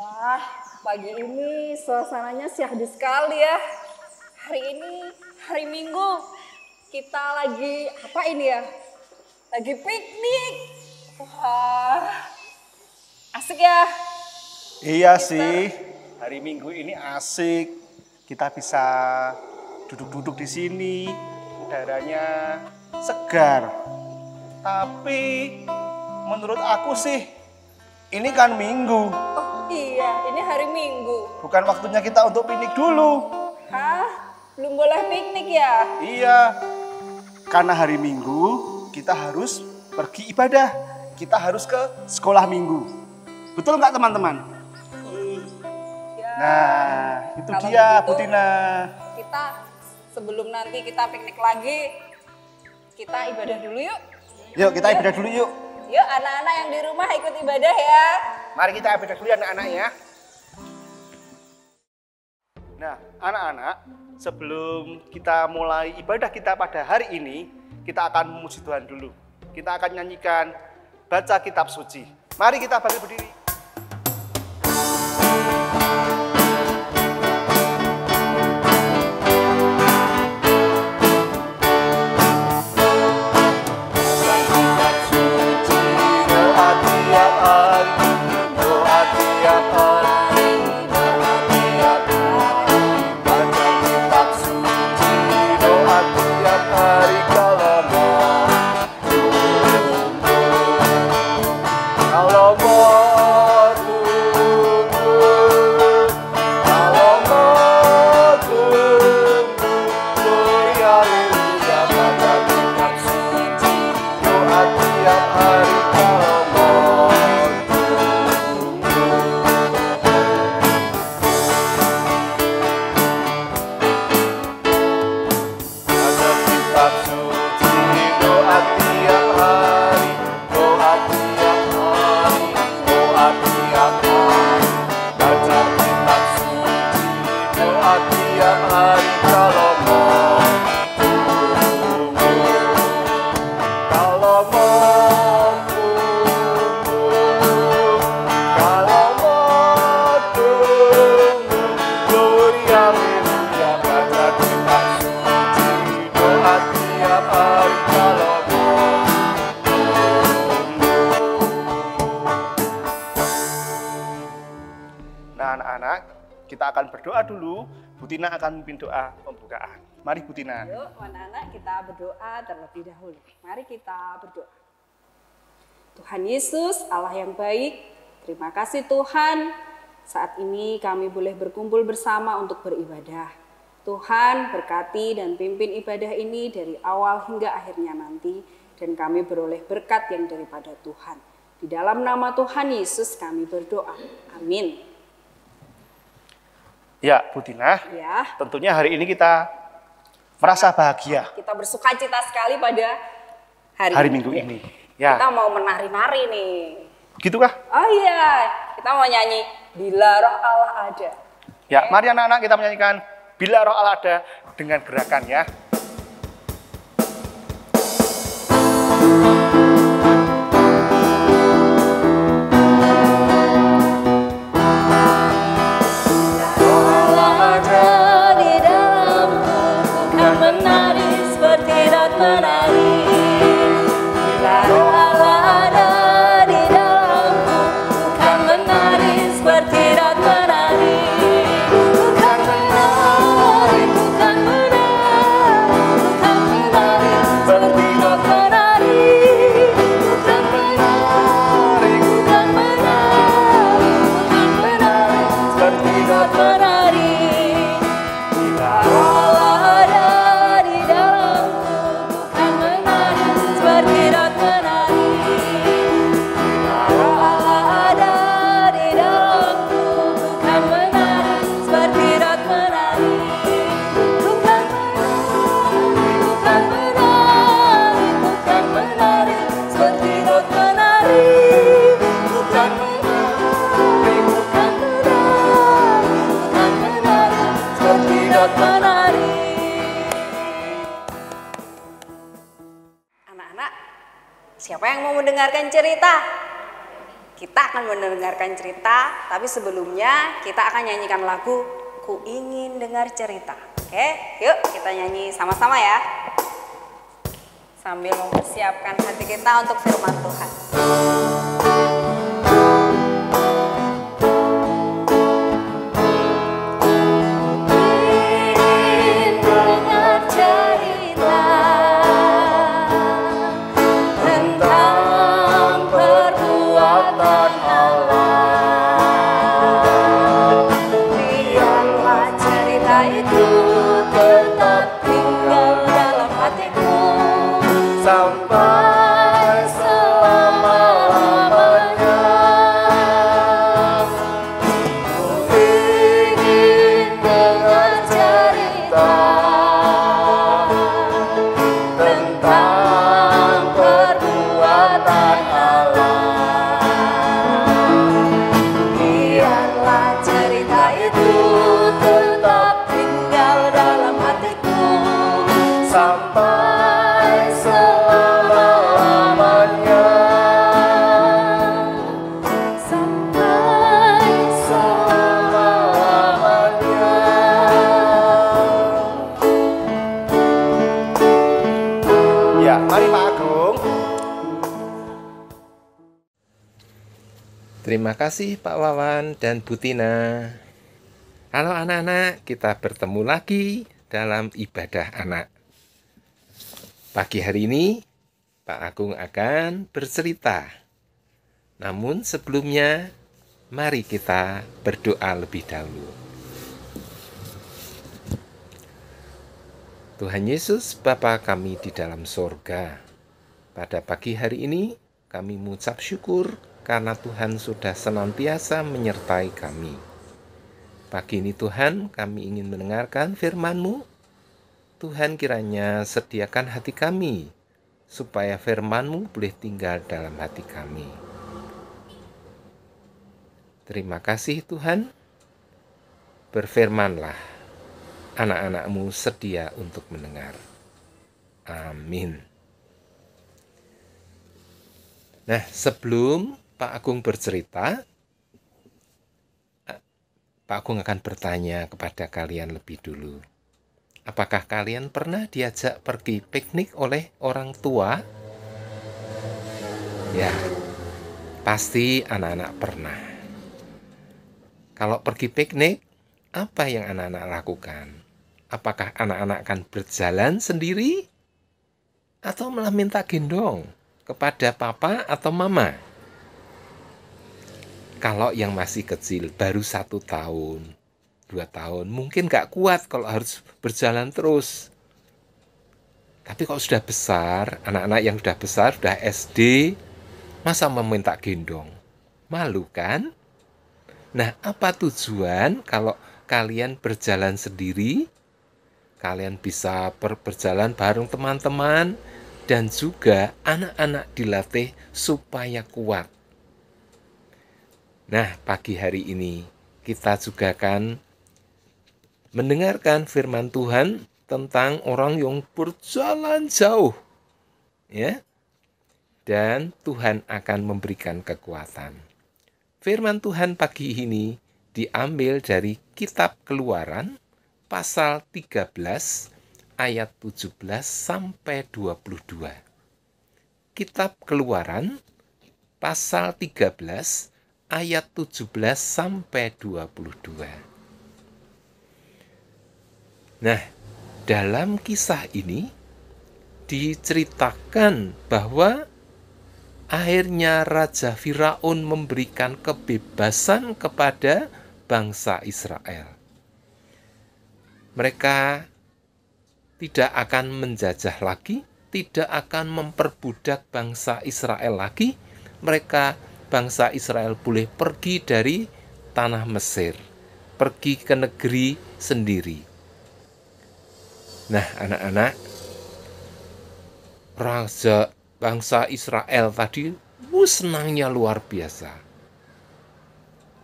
Wah, pagi ini suasananya syahdu sekali ya. Hari ini hari Minggu. Kita lagi apa ini ya? Lagi piknik. Wah, asik ya. Iya sih, hari Minggu ini asik. Kita bisa duduk-duduk di sini, udaranya segar. Tapi menurut aku sih, ini kan Minggu. Oh iya, ini hari Minggu. Bukan waktunya kita untuk piknik dulu. Hah? Belum boleh piknik ya? Iya, karena hari Minggu kita harus pergi ibadah. Kita harus ke sekolah Minggu. Betul nggak teman-teman? Ya. Nah, itu Kalau dia begitu, Bu Tina. Kita sebelum nanti kita piknik lagi, kita ibadah dulu yuk. Yuk kita ibadah dulu yuk. Yuk anak-anak yang di rumah ikut ibadah ya. Mari kita ibadah dulu anak-anak ya. Nah, anak-anak, sebelum kita mulai ibadah kita pada hari ini, kita akan memuji Tuhan dulu. Kita akan nyanyikan baca kitab suci. Mari kita berdiri. Nah anak-anak, kita akan berdoa dulu. Bu Tina akan memimpin doa pembukaan. Mari Bu Tina. Yuk anak-anak kita berdoa terlebih dahulu. Mari kita berdoa. Tuhan Yesus, Allah yang baik, terima kasih Tuhan. Saat ini kami boleh berkumpul bersama untuk beribadah. Tuhan berkati dan pimpin ibadah ini dari awal hingga akhirnya nanti. Dan kami beroleh berkat yang daripada Tuhan. Di dalam nama Tuhan Yesus kami berdoa. Amin. Ya, Bu Tina, Ya, tentunya hari ini kita merasa bahagia kita bersuka cita sekali pada hari Minggu ini. Ya, Kita mau menari-nari nih. gitu kah? Oh iya, kita mau nyanyi Bila Roh Allah Ada. Ya, mari anak-anak kita menyanyikan Bila Roh Allah Ada dengan gerakan ya. Siapa yang mau mendengarkan cerita? Kita akan mendengarkan cerita, tapi sebelumnya kita akan nyanyikan lagu Ku Ingin Dengar Cerita. Oke, yuk kita nyanyi sama-sama ya. Sambil mempersiapkan hati kita untuk firman Tuhan. Terima kasih Pak Wawan dan Bu Tina. Halo anak-anak, kita bertemu lagi dalam ibadah anak. Pagi hari ini Pak Agung akan bercerita. Namun sebelumnya, mari kita berdoa lebih dahulu. Tuhan Yesus, Bapa kami di dalam sorga, pada pagi hari ini kami mengucap syukur karena Tuhan sudah senantiasa menyertai kami. Pagi ini Tuhan, kami ingin mendengarkan firman-Mu. Tuhan kiranya sediakan hati kami, supaya firman-Mu boleh tinggal dalam hati kami. Terima kasih Tuhan. Berfirmanlah, anak-anak-Mu sedia untuk mendengar. Amin. Nah, sebelum Pak Agung bercerita, Pak Agung akan bertanya kepada kalian lebih dulu. Apakah kalian pernah diajak pergi piknik oleh orang tua? Ya, pasti anak-anak pernah. Kalau pergi piknik, apa yang anak-anak lakukan? Apakah anak-anak akan berjalan sendiri? Atau malah minta gendong kepada papa atau mama? Kalau yang masih kecil, baru 1 tahun, 2 tahun, mungkin gak kuat kalau harus berjalan terus. Tapi kalau sudah besar, anak-anak yang sudah besar, sudah SD, masa meminta gendong? Malu kan? Nah, apa tujuan kalau kalian berjalan sendiri? Kalian bisa berjalan bareng teman-teman, dan juga anak-anak dilatih supaya kuat. Nah, pagi hari ini kita juga akan mendengarkan firman Tuhan tentang orang yang berjalan jauh, ya. Dan Tuhan akan memberikan kekuatan. Firman Tuhan pagi ini diambil dari Kitab Keluaran pasal 13 ayat 17 sampai 22. Kitab Keluaran pasal 13 ayat 17 sampai 22. Nah, dalam kisah ini diceritakan bahwa akhirnya Raja Firaun memberikan kebebasan kepada bangsa Israel. Mereka tidak akan menjajah lagi, tidak akan memperbudak bangsa Israel lagi. Bangsa Israel boleh pergi dari tanah Mesir, pergi ke negeri sendiri. Nah, anak-anak, raja bangsa Israel tadi senangnya luar biasa.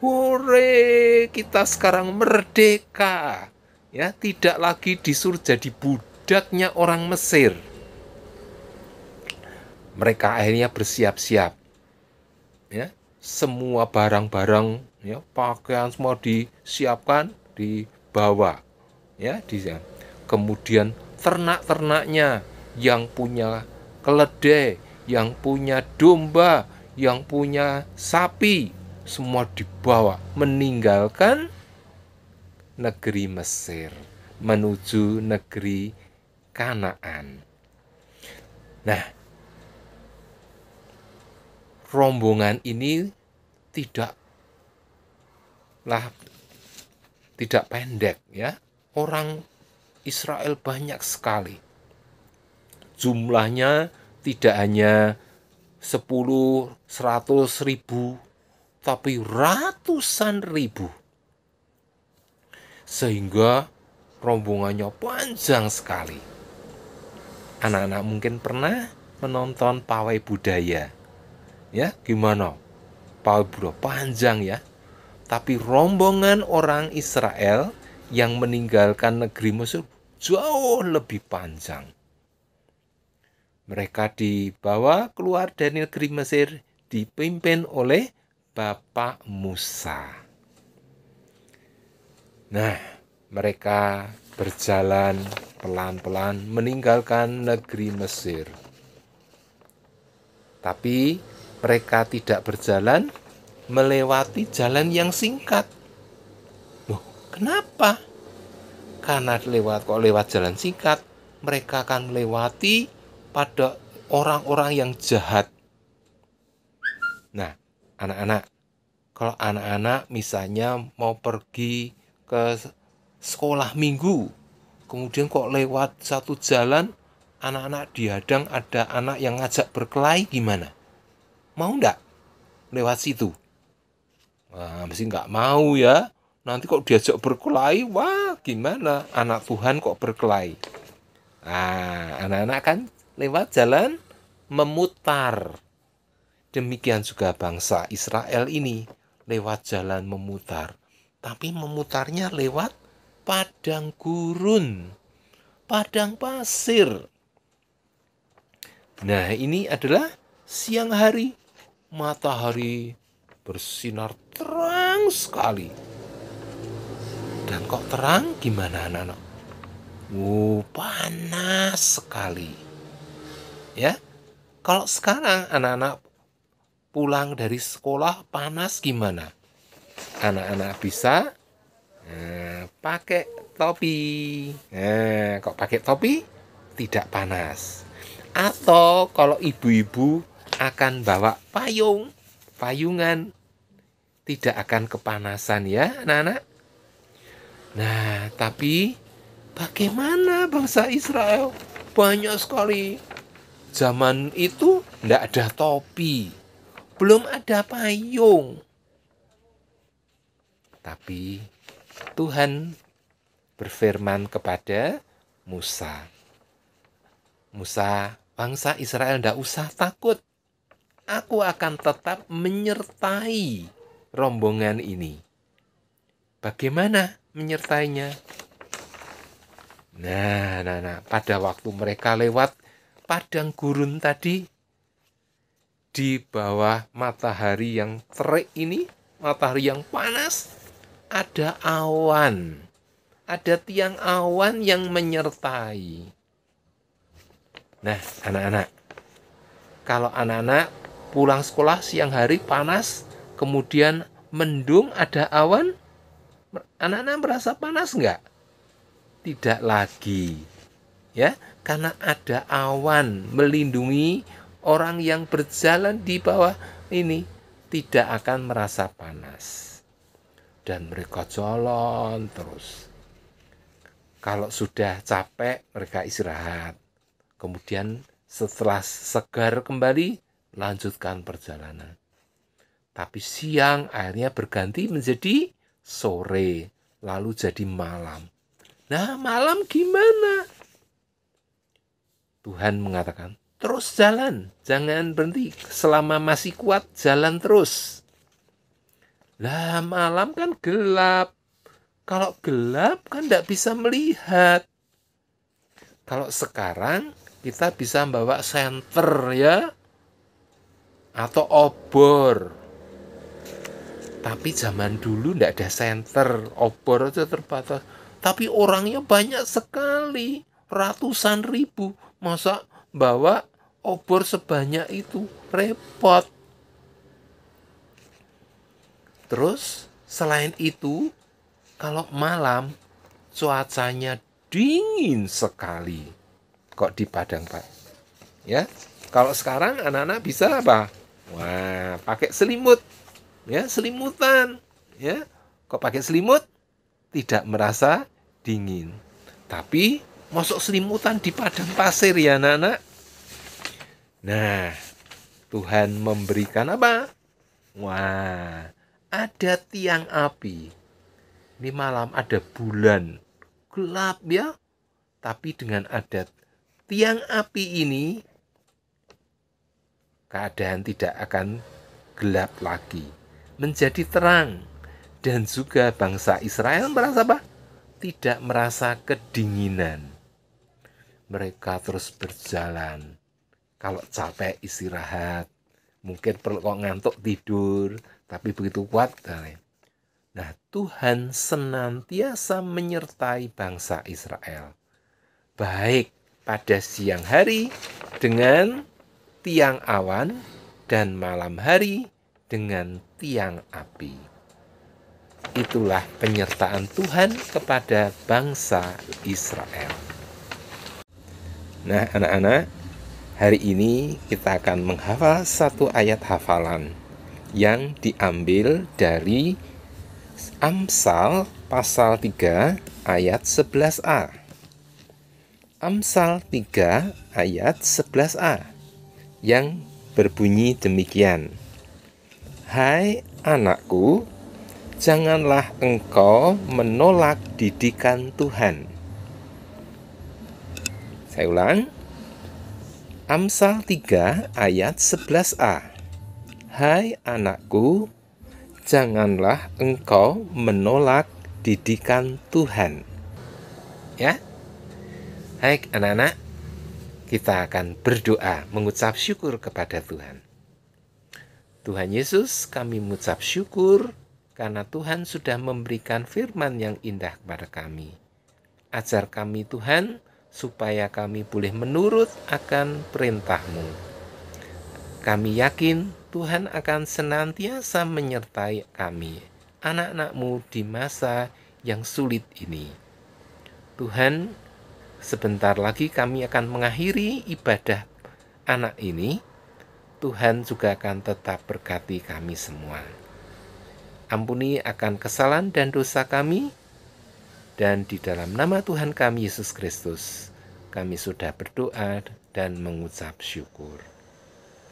Hore, kita sekarang merdeka. Ya, tidak lagi disuruh jadi budaknya orang Mesir. Mereka akhirnya bersiap-siap. Ya, semua barang-barang, ya, pakaian semua disiapkan, dibawa, ya, kemudian ternak-ternaknya yang punya keledai, yang punya domba, yang punya sapi, semua dibawa, meninggalkan negeri Mesir menuju negeri Kanaan. Nah, rombongan ini tidak pendek, ya. Orang Israel banyak sekali. Jumlahnya tidak hanya 10, 100 ribu, tapi ratusan ribu. Sehingga rombongannya panjang sekali. Anak-anak mungkin pernah menonton pawai budaya. Ya, gimana? Pawai budaya panjang, ya. Tapi rombongan orang Israel yang meninggalkan negeri Mesir jauh lebih panjang. Mereka dibawa keluar dari negeri Mesir dipimpin oleh Bapak Musa. Nah, mereka berjalan pelan-pelan meninggalkan negeri Mesir. Tapi mereka tidak berjalan melewati jalan yang singkat. Loh, kenapa? Karena lewat jalan singkat, mereka akan melewati pada orang-orang yang jahat. Nah, anak-anak, kalau anak-anak misalnya mau pergi ke sekolah minggu, kemudian kok lewat satu jalan, anak-anak dihadang ada anak yang ngajak berkelahi, gimana? Mau enggak lewat situ? Wah, mesti enggak mau, ya. Nanti kok diajak berkelahi, wah gimana? Anak Tuhan kok berkelahi? Nah, anak-anak kan lewat jalan memutar. Demikian juga bangsa Israel ini lewat jalan memutar. Tapi memutarnya lewat padang gurun, padang pasir. Nah, ini adalah siang hari. Matahari bersinar terang sekali. Dan kok terang gimana, anak-anak? Panas sekali. Ya, kalau sekarang anak-anak pulang dari sekolah panas gimana? Anak-anak bisa pakai topi. Kok pakai topi tidak panas. Atau kalau ibu-ibu akan bawa payungan, tidak akan kepanasan, ya anak-anak. Nah, tapi bagaimana bangsa Israel? Banyak sekali. Zaman itu tidak ada topi, belum ada payung. Tapi Tuhan berfirman kepada Musa, Musa, bangsa Israel tidak usah takut. Aku akan tetap menyertai rombongan ini. Bagaimana menyertainya? Nah, pada waktu mereka lewat padang gurun tadi, di bawah matahari yang terik ini, matahari yang panas, ada awan, ada tiang awan yang menyertai. Nah, anak-anak, kalau anak-anak pulang sekolah siang hari panas, kemudian mendung ada awan, anak-anak merasa panas enggak? Tidak lagi, ya, karena ada awan melindungi orang yang berjalan di bawah ini, tidak akan merasa panas. Dan mereka jalan terus. Kalau sudah capek, mereka istirahat. Kemudian setelah segar kembali, lanjutkan perjalanan. Tapi siang akhirnya berganti menjadi sore, lalu jadi malam. Nah, malam gimana? Tuhan mengatakan, terus jalan, jangan berhenti. Selama masih kuat, jalan terus. Lah, malam kan gelap. Kalau gelap kan tidak bisa melihat. Kalau sekarang kita bisa bawa senter, ya, atau obor. Tapi zaman dulu ndak ada senter, obor aja terbatas. Tapi orangnya banyak sekali, ratusan ribu. Masa bawa obor sebanyak itu? Repot. Terus selain itu, kalau malam cuacanya dingin sekali. Kok di Padang, Pak? Ya, kalau sekarang anak-anak bisa apa? Wah, pakai selimut. Ya, selimutan. Ya, kok pakai selimut? Tidak merasa dingin. Tapi masuk selimutan di padang pasir ya, anak-anak. Nah, Tuhan memberikan apa? Wah, ada tiang api. Ini malam ada bulan. Gelap ya. Tapi dengan ada tiang api ini, keadaan tidak akan gelap lagi. Menjadi terang. Dan juga bangsa Israel merasa apa? Tidak merasa kedinginan. Mereka terus berjalan. Kalau capek istirahat. Mungkin perlu kok ngantuk tidur. Tapi begitu kuat. Nah, Tuhan senantiasa menyertai bangsa Israel. Baik pada siang hari dengan tiang awan dan malam hari dengan tiang api. Itulah penyertaan Tuhan kepada bangsa Israel. Nah, anak-anak, hari ini kita akan menghafal satu ayat hafalan yang diambil dari Amsal pasal 3 ayat 11a. Amsal 3 ayat 11a yang berbunyi demikian. Hai anakku, janganlah engkau menolak didikan Tuhan. Saya ulang. Amsal 3 ayat 11a. Hai anakku, janganlah engkau menolak didikan Tuhan. Ya. Hai anak-anak, kita akan berdoa mengucap syukur kepada Tuhan. Tuhan Yesus, kami mengucap syukur karena Tuhan sudah memberikan firman yang indah kepada kami. Ajar kami Tuhan, supaya kami boleh menurut akan perintah-Mu. Kami yakin Tuhan akan senantiasa menyertai kami, anak-anak-Mu di masa yang sulit ini. Tuhan, sebentar lagi kami akan mengakhiri ibadah anak ini. Tuhan juga akan tetap berkati kami semua. Ampuni akan kesalahan dan dosa kami, dan di dalam nama Tuhan kami Yesus Kristus, kami sudah berdoa dan mengucap syukur.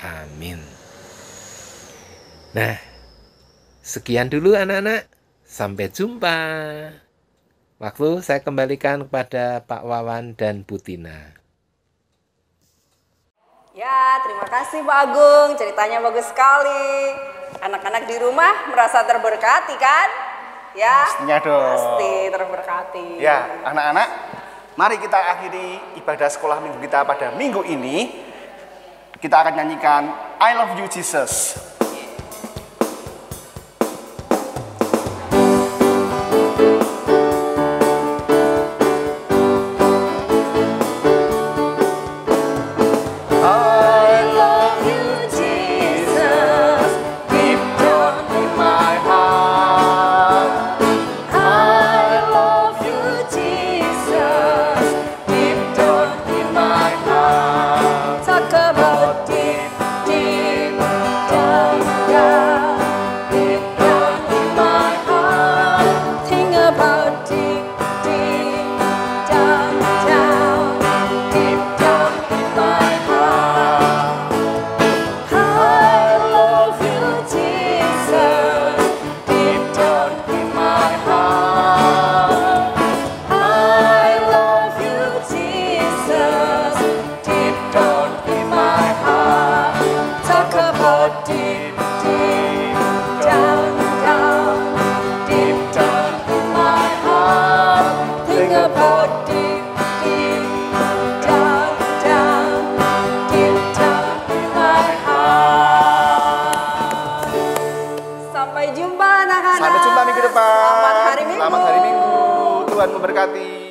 Amin. Nah, sekian dulu anak-anak. Sampai jumpa. Waktu saya kembalikan kepada Pak Wawan dan Bu Tina. Ya, terima kasih Pak Agung, ceritanya bagus sekali. Anak-anak di rumah merasa terberkati kan? Ya, Pastinya dong. Pasti terberkati. Ya, anak-anak, mari kita akhiri ibadah sekolah minggu kita pada minggu ini. Kita akan nyanyikan I Love You Jesus. Talk about deep, deep down. Sampai jumpa minggu depan. Selamat hari Minggu. Selamat hari Minggu. Tuhan memberkati.